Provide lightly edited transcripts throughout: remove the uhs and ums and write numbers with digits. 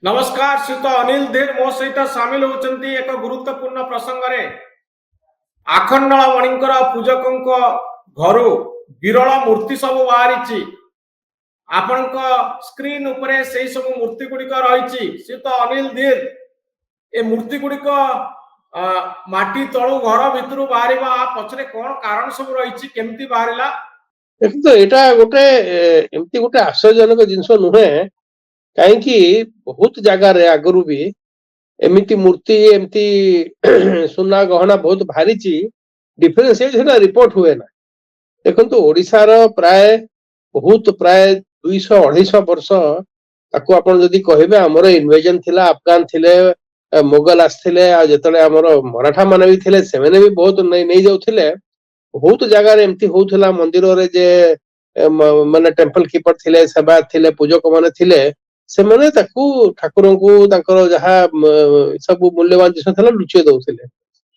नमस्कार श्रीत अनिल धीर मो सहित सामिल होती एक गुरुत्वपूर्ण प्रसंग रे आखंडमणि पूजकों घर विरल मूर्ति सब बाहरी आपण स्क्रीन उपरे से सब मूर्ति गुड़िक रही श्रीत अनिल धीर ए मूर्ति गुड़िक माटी तलु घर भितर बाहर पछरे कौन कारण सब रही केमती बाहर देखो यहाँ गोटे एमती गोटे आश्चर्यजनक जिनस नुहे कहीं बहुत जगार आगु भी एमती मूर्ति एमती सुना गहना बहुत बाहरी डिफरेन्स रिपोर्ट हुए ना। देखो ओडिशार प्राय बहुत प्राय 200-250 वर्ष ताकू आप कहे आमर इनवेजन थिला अफगान थिले मोगल आसते जिते आमर मराठा मान भी थे से भी बहुत नहीं जाऊे बहुत जगार एमती होउथला मंदिर रे जे माने टेम्पल कीपर थिले सेवायत थिले पूजक माने थिले से माने ताकू ठाकुर को तांकर जहा सब मूल्यवान जिनिस थला लुचे दउथिले।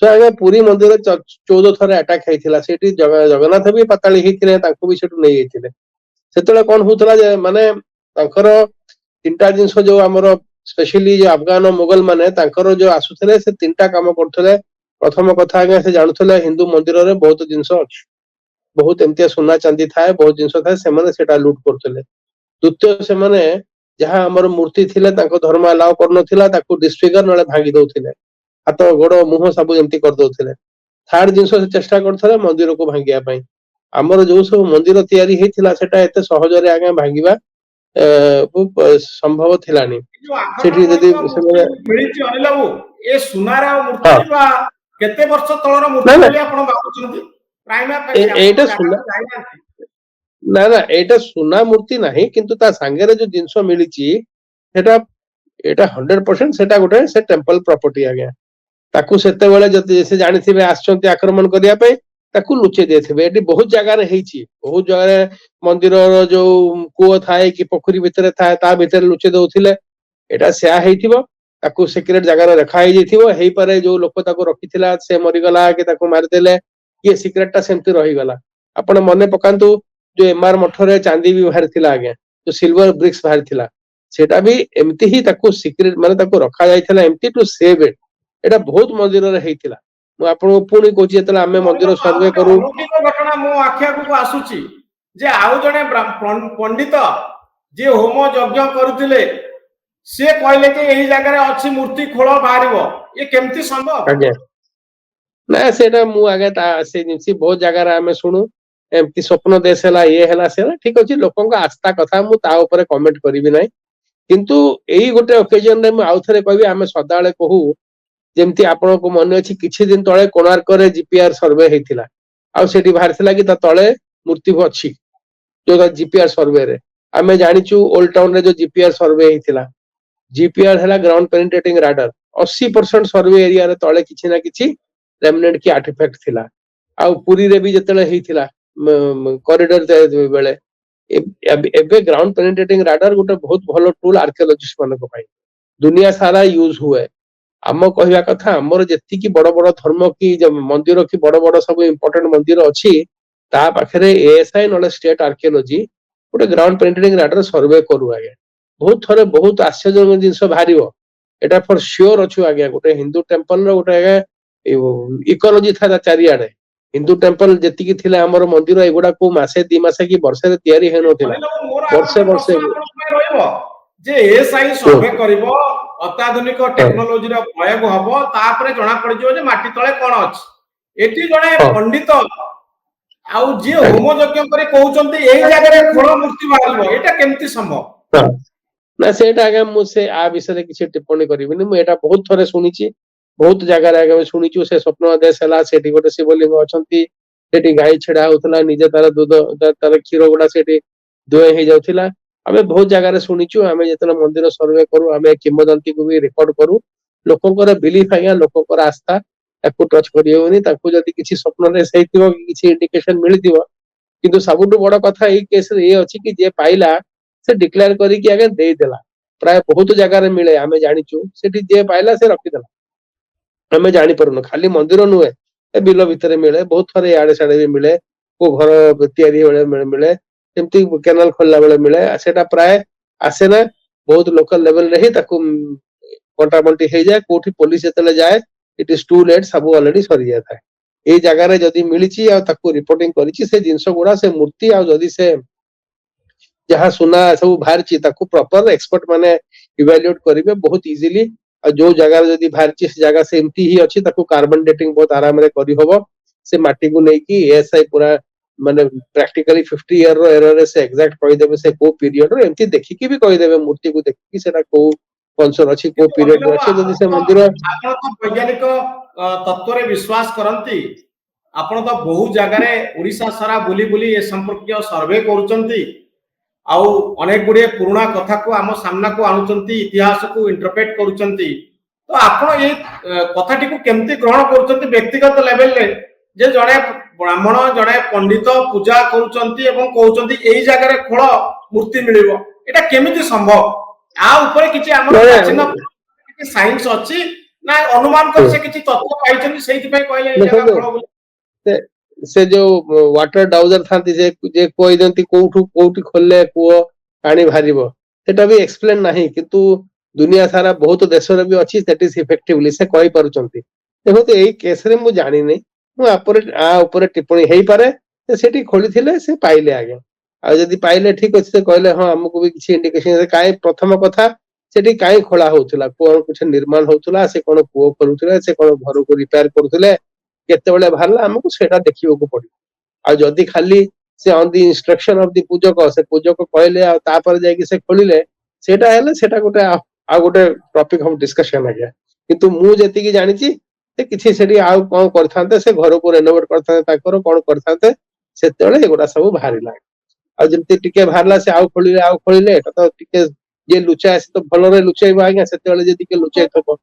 सो आगे पुरी मंदिर 14 थरे अटैक हेतिला सेठी जगन्नाथ भी पाताली हेतिले तांको भी सेठु नै हेतिले। सेतले कोन होतला जे माने तांकर तीनटा जिनिस जो हमर स्पेशली जो अफगान और मुगल माने तांकर जो आसुथले से तीनटा काम करथले। प्रथम कथा आगे से जानुले हिंदू मंदिर रे बहुत जिनस अच्छी बहुत एमती सुना चांदी थाए बहुत जिनस थाए से लुट करते। द्वितीय से माने जहाँ आमर मूर्ति थिले तांको धर्म अलाउ करनथिला ताकू डिस्फिगर नले भांगी दउथिले हाथ गोड़ मुह सब एमती कर दउथिले। थर्ड जिनस से चेष्टा करथले मंदिर को भांगिया पई आमर जो सब मंदिर तयारी हेतिला सेटा एते सहज रे आगे भांगिबा संभव थिलानी। सेठी जदी अनिल बाबू ए सुनार मूर्ति बा केते वर्ष तलर मूर्ति बोली आपण भाबुछंती एटा सुना ना ना एटा सुना मूर्ति नहीं किंतु ता संगे रे जो जिंस मिली सेटा एटा 100% सेटा गोटे से टेम्पल प्रॉपर्टी आ गया ताकू सेते बेले जति से जानिथिबे आछंती आक्रमण करिया पे ताकू लुचे देथिबे। एटी बहुत जगह रे हेची बहुत जगह रे मंदिर रो जो कुओ थाए कि पोखरी भितरे थाए ता भितरे लुचे दउथिले एटा सेया हेतिबो ताकू सीक्रेट जगह रे रखा हे जेथिबो हेई पारे जो लोक ताकू रखिथिला से मरि गला कि ताकू मार देले ये सीक्रेट टा सेमती रही गला। आपण मने पकांतु जो एमआर मठरे चांदी भी बाहर थिला आगे जो सिल्वर ब्रिक्स बाहर थिला सेटा भी एमती ही ताकू सीक्रेट माने ताकू रखा जायथिला एमती टू सेव इट। एटा बहुत मंदिर रे हेतिला मु आपन पुनी कोची एतला हमें मंदिर सर्वे करू घटना मो आखिया को आसुची जे आउ जने पंडित जे होम यज्ञ करूतिले से कहले कि एही जगह रे अछि मूर्ति खोल बाहरिबो ये केमती संभव आगे ना सेटा मु आगे ता से जिंसी बहुत जगह रे हमें सुनु एमती स्वप्न देश है ये है से ठीक अच्छे लोक आस्था कथा मुझे कमेंट करी ना किंतु यही गोटे ओकेजन रे आउ थे कह आम सदा कहू जमती आपण को मन अच्छी किछि दिन तले कोणार्क रे जीपीआर सर्वे होता आठी बाहर कि तले मूर्ति अच्छी जो जीपीआर सर्वे रे आम जाचु ओल्ड टाउन रे जो जीपीआर सर्वे होता जीपीआर है ग्राउंड पेनिट्रेटिंग राडार 80% सर्वे एरिया रे तले किछि ना किछि रेमनेंट की आर्टिफैक्ट थिला। आ पुरी रे भी जतले हेतिला कॉरिडोर बेले एबे ग्राउंड पेनिट्रेटिंग राडार गोटे बहुत भलो टूल आर्कियोलॉजिस्ट मान को पाई दुनिया सारा यूज हुए। आम कहवा कथा आमर जेतिकी बड़ बड़ धर्म की मंदिर की बड़ बड़ सब इंपोर्टेंट मंदिर अच्छी ता पाखरे एएसआई नले स्टेट आर्कियोलॉजी गोटे ग्राउंड पेनिट्रेटिंग राडार सर्वे करू आगे बहुत थरे बहुत आश्चर्यजनक जिनस बाहरिबो एटा फॉर श्योर अच्छु आगे गोटे हिंदू टेम्पल रो गोटे इकोलॉजी था चारियाडे हिंदू टेम्पल जेतिकी थिले हमर मंदिर एगुडा को मासे 2 मासे की वर्षे रे तयारी हे नथिला वर्षे वर्षे जे एएसआई सर्वे करिवो अत्याधुनिक टेक्नोलॉजी रो प्रयोग हबो तापरे जणा पड़ जिवो जे माटी तळे कोन अछि एटी जणे पंडित आउ जे होम यज्ञ करे कहउचंती एही जगह रे खोल मूर्ति बाहरिबो एटा केमती संभव ना सेटा आगे मु से आ विषय रे किछि टिप्पणी करिबिनी मु एटा बहुत थरे सुनिछि बहुत जगह रे आगे सुनिछु से स्वप्न देश हला सेठी गोटे शिवलिंग अछंती सेठी गाय छेड़ा होतला निजे तार दूध तार क्षीर गुडा सेठी दुए हे जाउथिला आमे बहुत जगह रे सुनिछु आमे जेतला मंदिर सर्वे करू आमे किंवदंती को भी रिकॉर्ड करू लोकंकर बिलीफ आज्ञा लोकंकर आस्था ताकू टच करियोनी ताकू जदी किछि स्वप्न रे सहितिबो किछि इंडिकेशन मिलितिबो किंतु सबुटु बड़ कथा ए केस रे ए अछि कि जे पाइला से डिक्लेयर करी कि आगे दे देला प्राय बहुत जगह रे मिले आमे जानिचु सेठी जे पाइला से रखि देला आमे जानि परनु खाली मंदिर नुहे ए बिलो भितरे मिले बहुत थरे आड़े साड़े भी मिले को घर तयारी बेले मिले सेमती कैनाल खोलला बेले मिले सेटा प्राय आसे ना बहुत लोकल लेवल रे ही ताकू बंटा बंटी हो जाए कोठी पुलिस जेतले जाए इट इज टू लेट सब ऑलरेडी सरी जाता है ए जगह रे जदी मिलिची आ ताकू रिपोर्टिंग करिची से जिंस गुडा से मूर्ति आ जदी से जहाँ सुना सब बाहर ताकू प्रॉपर एक्सपर्ट माने इवैल्यूएट करिवे बहुत इजीली और जो जगह जदी बाहर से जगह से एमती ही अछि ताकू कार्बन डेटिंग बहुत आराम रे करी होबो से माटी को नै कि एएसआई पूरा माने प्रैक्टिकली 50 ईयर रो एरर रे से एग्जैक्ट कहि देबे से को पीरियड रो एमती देखि कि भी कहि देबे मूर्ति को देखि कि सेटा को फंक्शन अछि को କିନ୍ତୁ पीरियड ଅନିଲ रे ବାବୁ, अछि जदी से ଆପଣ मंदिर ତ ବୈଜ୍ଞାନିକ ତତ୍ତ୍ୱରେ ବିଶ୍ୱାସ କରନ୍ତି। ଆପଣ ତ ବହୁ ଜାଗାରେ ଓଡ଼ିଶା ସାରା ବୁଲି ବୁଲି ଏ ସମ୍ପର୍କୀୟ ସର୍ଭେ କରୁଛନ୍ତି ଆଉ ଅନେକ ଗୁଡ଼ିଏ ପୁରୁଣା କଥାକୁ ଆମ ସାମ୍ନାକୁ ଆଣୁଛନ୍ତି ଇତିହାସକୁ ଇଣ୍ଟରପ୍ରେଟ କରୁଛନ୍ତି। ତ ଆପଣ ଏ କଥାଟିକୁ କେମିତି ଗ୍ରହଣ କରୁଛନ୍ତି ବ୍ୟକ୍ତିଗତ ଲେଭେଲରେ ଯେ ଜଣେ ବ୍ରାହ୍ମଣ ଜଣେ ପଣ୍ଡିତ ପୂଜା କରୁଛନ୍ତି ଏବଂ କହୁଛନ୍ତି ଏଇ ଜାଗାରେ ଖୋଳ ମୂର୍ତ୍ତି ମିଳିବ ଏଟା କେମିତି ସମ୍ଭବ? ଆ ଉପରେ କିଛି ଆମର ପ୍ରାଚୀନ କିଛି ସାଇନ୍ସ ଅଛି ନା ଅନୁମାନ କରି ସେ କିଛି ତଥ୍ୟ ପାଇଛନ୍ତି ସେଇଥିପାଇଁ କହିଲେ ଏଇ ଜାଗା देखो ଖୋଳ ବୋଲି? से जो वाटर डाउजर थांती जे कोई जंती कोउठी खोलले कुओ पानी भारिबो सेटा भी एक्सप्लेन नाही किंतु दुनिया सारा बहुत देश रे भी अछि दैट इज इफेक्टिवली से कहि पारुचंती देखो तो एई केस रे मु जानि नै मु आ ऊपर टिप्पणी हेई पारे से सेठी खोली थिले से पाइले आगे आ जदी पाइले ठीक अछि से कहले हां हमकु भी किछि इंडिकेशन काई प्रथम कथा सेठी काई खोला होउतला कोन कुछ निर्माण होउतला से कोन कुओ करूतले से कोन घर को रिपेयर करूतले केतेबेले बाहरला हमकु सेटा देखिबो पड़िबो आ जदी खाली से on the instruction of the पूजक से पूजक कहले आ तापर जाय कि से खोलिले सेटा हेले सेटा गोटे आ गोटे टॉपिक हम डिस्कशन आ गया किंतु मु जेति की जानि छी से किछि सेठी आ कोन करथांते से घर को रेनोवेट करथांते ताकर कोन करथांते सेतेबेले एगुडा सब बाहरिला आ जेमति टिके बाहरला से आ खोलिले एटा तो टिके जे लुचा से तो भलो रे लुचाइबो आज्ञा सेतेबेले जे टिके लुचाइ थबो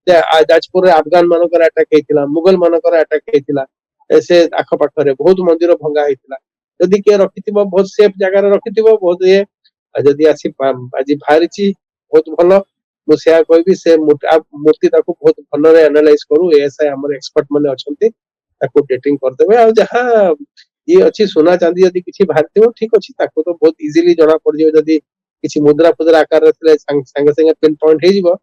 जाजपुर अफगान मानकर अटैक हेतिला मुगल मानकर अटैक हेतिला से आख पाखरे बहुत मंदिर भंगा हेतिला जदि के रखिथिबो बहुत सेफ जगह रे रखिथिबो बहुत ये जदि आसी आजि भारिची बहुत भलो मु सेया कहबी से मूर्ति ताको बहुत भलो रे एनालाइज करू एएसआई हमर एक्सपर्ट माने अछंती ताको डेटिंग कर देबे आ जहां ये अछि सोना चांदी यदि किछि भारतीय ठीक अछि ताको तो बहुत इजीली जणा पड़ जियो जदि किछि मुद्रा फुद्रा आकार रे संगे संगे पिन पॉइंट हे जिवो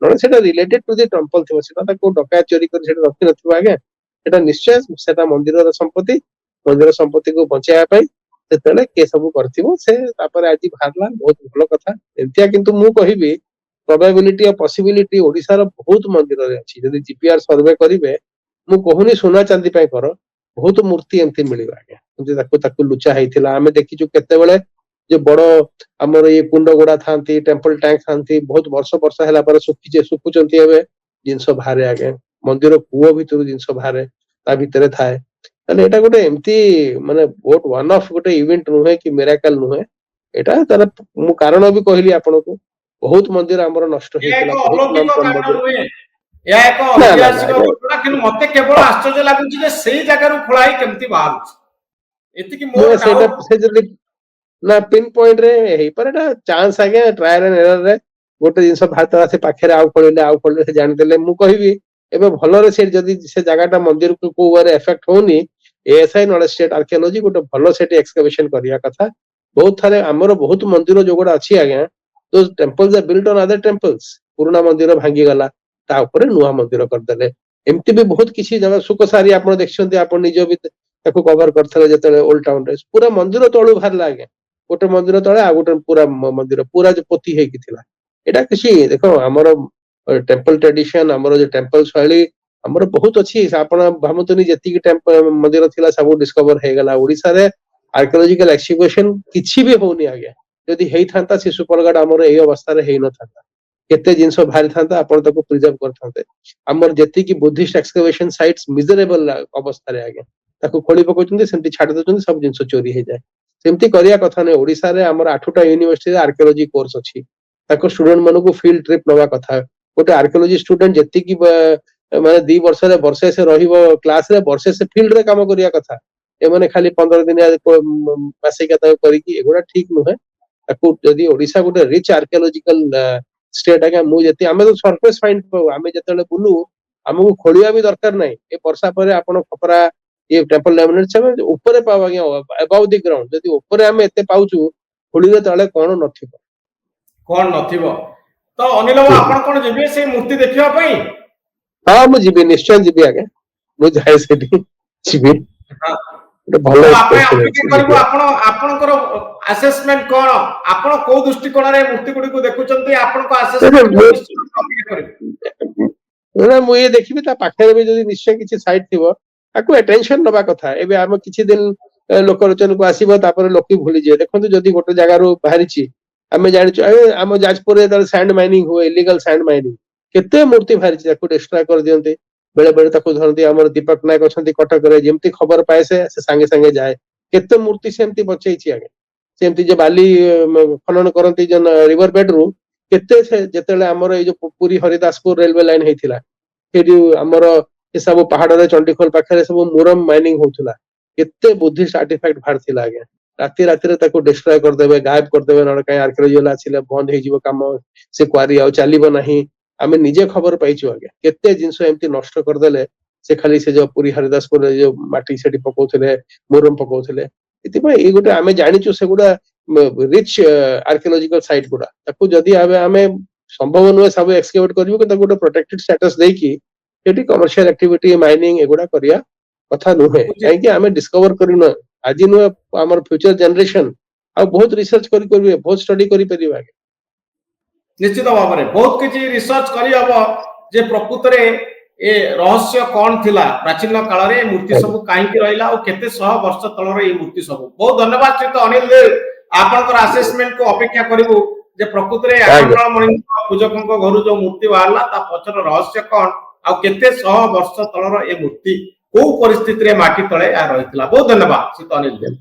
नोन सेटा रिलेटेड टू द टेंपल थियो सेटा ताको डका चोरी कर सेटा रखि नथिबो आगे सेटा निश्चय सेटा मंदिर संपत्ति को बचाया पाई सेतले के सब करथिबो से तापर आजि भारला बहुत भलो कथा एतिया किंतु मु कहिबी प्रोबेबिलिटी और पॉसिबिलिटी ओडिसा रो बहुत मंदिर रे अछि जदि जीपीआर सर्वे करिवे मु कहूनी सोना चांदी पाई करो बहुत मूर्ति एमती मिलिबा आगे जे ताको लुचा हेतिला हमें देखिचु केतेबेले जो बड़ हमर ये कुंड गुडा थांती टेंपल टैंक थांती बहुत वर्ष वर्ष हैला पर सुकुचंती एबे जिंस बाहरे आगे मंदिर कुओ भीतर जिंस बाहरे ता भीतर थाए तने एटा गोटे एमती माने बहुत वन ऑफ गोटे इवेंट नुहे कि मिराकल नुहे एटा तार मु कारण भी कहली आपन को बहुत मंदिर हमर नष्ट ଏହା हेतिला ଏକ बहुत नाम ଅଲୌକିକ कम କାରଣ मंदिर ନୁହେଁ, ଏହା ଏକ ना ना ଐତିହାସିକ ना ଘଟଣା। କିନ୍ତୁ ମତେ କେବଳ ଆଶ୍ଚର୍ଯ୍ୟ ଲାଗୁଛି ଯେ ସେଇ ଜାଗାରୁ ଖୋଳା ହେଇ କେମିତି ବାହାରୁଛି, ଏତିକି ମୋର सेटा ଡାଉଟ। से जदी ना पिन पॉइंट रे हेई पर एटा चांस आगे ट्रायल एंड एरर रे गोटे जिंस भारत से पाखरे आउ खोले से जानि देले मु कहिबी एबे भलो रे से जदी से जगाटा मंदिर को ओवर इफेक्ट होनी एएसआई नॉलेज स्टेट आर्कियोलॉजी गोटे भलो सेट एक्सकवेशन करिया कथा बहुत थारे हमर बहुत मंदिर जोगोडा अछि आगे तो temples are built on other temples पुराना मंदिर भांगी गला ता ऊपर नुवा मंदिर कर देले एमती भी बहुत किछि जगह सुखसारी आपण देखछन्ती आपण निज भी ताको कवर करथले जतले ओल्ड टाउन रे पूरा मंदिर तळु बाहर लागे गोटे मंदिर तळे आ गोटे पूरा मंदिर पूरा जो पोती हेकी थिला एटा किछि देखो हमर टेंपल ट्रेडिशन हमर जो टेंपल शैली हमर बहुत अछि आपण भामतनी जति की टेंपल मंदिर थिला सब डिस्कवर हे गला ओडिसा रे आर्कियोलॉजिकल एक्सकवेशन किछि भी होनी आगे यदि हेई थांता शिशुपरगढ़ हमर एई अवस्था रे हेई न थांता केते जिंस भारी थांता आपण ताको प्रिजर्व करथांते हमर जति की बुद्धिस्ट एक्सकवेशन साइट्स मिजरेबल अवस्था रे आगे ताको खोली पकौचंती सेमती छाडी दउचंती सब जिंस चोरी हे जाय सेमती करिया कथा नै ओडिसा रे हमर 8टा यूनिवर्सिटी रे आर्कियोलॉजी कोर्स अछि ताको स्टूडेंट मानको को फील्ड ट्रिप नवा कथा गोटे आर्कियोलॉजी स्टूडेंट जति की माने 2 वर्ष रे वर्षे से रहिबो क्लास रे वर्षे से फील्ड रे काम करिया कथा ए माने खाली 15 दिन मासिक ता करी कि एगुडा ठीक नुहे ताको जदी ओडिसा गोटे रिच आर्कियोलॉजिकल स्टेट आगे मु जति हमें तो सरफेस फाइंड पाऊ हमें जतले बुलू हमको खोलिया भी दरकार नै ए वर्षा परे आपण खपरा ये टेंपल लैमिनेट सब ऊपर पाव आगे अबाउ द ग्राउंड जदी ऊपर हमें एते पाउचू खोलिले तळे कोन नथिबो କଣ ନଥିବ। ତ ଅନିଲ ବାବୁ ଆପଣ କଣ ଯିବେ ସେଇ ମୂର୍ତ୍ତି ଦେଖିବା ପାଇଁ? ହଁ ମୁଁ ଯିବି, ନିଶ୍ଚୟ ଯିବି ଆଜ୍ଞା, ମୁଁ ଯାଏ ସେଠି ଯିବି, ହଁ। ଗୋଟେ ଭଲ ତ ଆମେ ଏକ୍ସପିରିଏନ୍ସ ଅପେକ୍ଷା ଅଛି, କରିବୁ ଯିବି। ଆପଣଙ୍କର ଆସେସମେଣ୍ଟ କଣ, ଆପଣ କୋଉ ଦୃଷ୍ଟିକୋଣରେ ମୂର୍ତ୍ତି ଗୁଡିକୁ ଦେଖୁଛନ୍ତି, ଆପଣଙ୍କ ତେବେ ଆସେସମେଣ୍ଟ ମୁଁ ନିଶ୍ଚିତ ଅପେକ୍ଷା କରିବୁ। ମୁଁ ଇଏ ଦେଖିବି ତା ପାଖରେ ବି ଯଦି ନିଶ୍ଚୟ କିଛି ସାଇଟ୍ ଥିବ ତାକୁ ଆଟେନସନ ନବା କଥା। ଏବେ ଆମେ କିଛି ଦିନ ଲୋକଲୋଚନକୁ ଆସିବ, ତାପରେ ଲୋକେ ଭୁଲିଯିବେ। ଦେଖନ୍ତୁ ଯଦି ଗୋଟେ ଜାଗାରୁ ବାହାରିଛି, ଆମେ ଜାଣିଛୁ ଆମ ଯାଜପୁରରେ ଯେତେବେଳେ ସ୍ୟାଣ୍ଡ ମାଇନିଂ ହୁଏ, ଇଲିଗାଲ ସ୍ୟାଣ୍ଡ ମାଇନିଂ, କେତେ ମୂର୍ତ୍ତି ବାହାରିଛି, ତାକୁ ଡିଷ୍ଟ୍ରୟ କରିଦିଅନ୍ତି, ବେଳେ ବେଳେ ତାକୁ ଧରନ୍ତି। ଆମର ଦୀପକ ନାୟକ ଅଛନ୍ତି କଟକରେ, ଯେମିତି ଖବର ପାଏ ସେ ସାଙ୍ଗେ ସାଙ୍ଗେ ଯାଏ, କେତେ ମୂର୍ତ୍ତି ସେମିତି ବଚେଇଛି ଆଜ୍ଞା। ସେମିତି ଯେ ବାଲି ଖନନ କରନ୍ତି ରିଭର ବେଡ ରୁ, କେତେ ଯେତେବେଳେ ଆମର ଏଇ ଯୋଉ ପୁରୀ ହରିଦାସପୁର ରେଲୱେ ଲାଇନ ହେଇଥିଲା, ସେଇଠି ଆମର ଏ ସବୁ ପାହାଡରେ ଚଣ୍ଡିଖୋଲ ପାଖରେ ସବୁ ମୁରମ ମାଇନିଂ ହଉଥିଲା, କେତେ ବୁଦ୍ଧିଷ୍ଟ ଆର୍ଟିଫାକ୍ଟ ବାହାରିଥିଲା ଆଜ୍ଞା। ରାତିରେ ତାକୁ ଡିଷ୍ଟ୍ରୟ କରିଦେବେ, ଗାୟବ କରିଦେବେ, ନହେଲେ କାହିଁ ଆର୍କିଓଲୋଜି ବାଲା ଆସିଲେ ବନ୍ଦ ହେଇଯିବ କାମ, ସେ କ୍ୱାରି ଆଉ ଚାଲିବ ନାହିଁ। ଆମେ ନିଜେ ଖବର ପାଇଛୁ ଆଜ୍ଞା, କେତେ ଜିନିଷ ଏମିତି ନଷ୍ଟ କରିଦେଲେ। ସେ ଖାଲି ସେ ଯୋଉ ପୁରୀ ହରିଦାସପୁରରେ ଯୋଉ ମାଟି ସେଠି ପକଉଥିଲେ, ମୁରମ ପକଉଥିଲେ। ସେଥିପାଇଁ ଏଇ ଗୋଟେ ଆମେ ଜାଣିଛୁ ସେଗୁଡା ରିଚ୍ ଆର୍କିଓଲୋଜିକାଲ ସାଇଟ୍ ଗୁଡା, ତାକୁ ଯଦି ଆମେ ସମ୍ଭବ ନୁହେଁ ସବୁ ଏକ୍ସକେଭେଟ କରିବୁ, କିନ୍ତୁ ତାକୁ ଗୋଟେ ପ୍ରୋଟେକ୍ଟେଡ ଷ୍ଟାଟସ ଦେଇକି ସେଠି କମର୍ସିଆଲ ଆକ୍ଟିଭିଟି ମାଇନିଂ ଏଗୁଡା କରିବା କଥା ନୁହେଁ। ଉଚିତ କାହିଁକି ଆମେ ଡିସ୍କଭର କରିନୁ ଆଜି, ନୁହେଁ ଆମର ଫ୍ୟୁଚର ଜେନେରେସନ ଆଉ ବହୁତ ରିସର୍ଚ୍ଚ କରିପାରିବେ, ବହୁତ ଷ୍ଟଡି କରିପାରିବେ। ନିଶ୍ଚିତ ଭାବରେ ବହୁତ କିଛି ରିସର୍ଚ୍ଚ କରିହବ ଯେ ପ୍ରକୃତରେ ଏ ରହସ୍ୟ କଣ ଥିଲା ପ୍ରାଚୀନ କାଳରେ, ଏ ମୂର୍ତ୍ତି ଆଜ୍ଞା ସବୁ କାହିଁକି ରହିଲା ଆଉ କେତେ ଶହ ବର୍ଷ ତଳର ଏଇ ମୂର୍ତ୍ତି ସବୁ। ବହୁତ ଧନ୍ୟବାଦ ଶ୍ରୀଯୁକ୍ତ ଅନିଲ ଦେବ, ଆପଣଙ୍କର ଆସେସମେଣ୍ଟ କୁ ଅପେକ୍ଷା କରିବୁ ଯେ ପ୍ରକୃତରେ ଆଜ୍ଞା ଆଖଣ୍ଡଳମଣିଙ୍କ ପୂଜକଙ୍କ ଘରୁ ଯୋଉ ମୂର୍ତ୍ତି ବାହାରିଲା ତା ପଛର ରହସ୍ୟ କଣ, ଆଉ କେତେ ଶହ ବର୍ଷ ତଳର ଏ ମୂର୍ତ୍ତି କୋଉ ପରିସ୍ଥିତିରେ ମାଟି ତଳେ ରହିଥିଲା। ବହୁତ ଧନ୍ୟବାଦ ଶ୍ରୀଯୁକ୍ତ ଅନିଲ ଦେବ।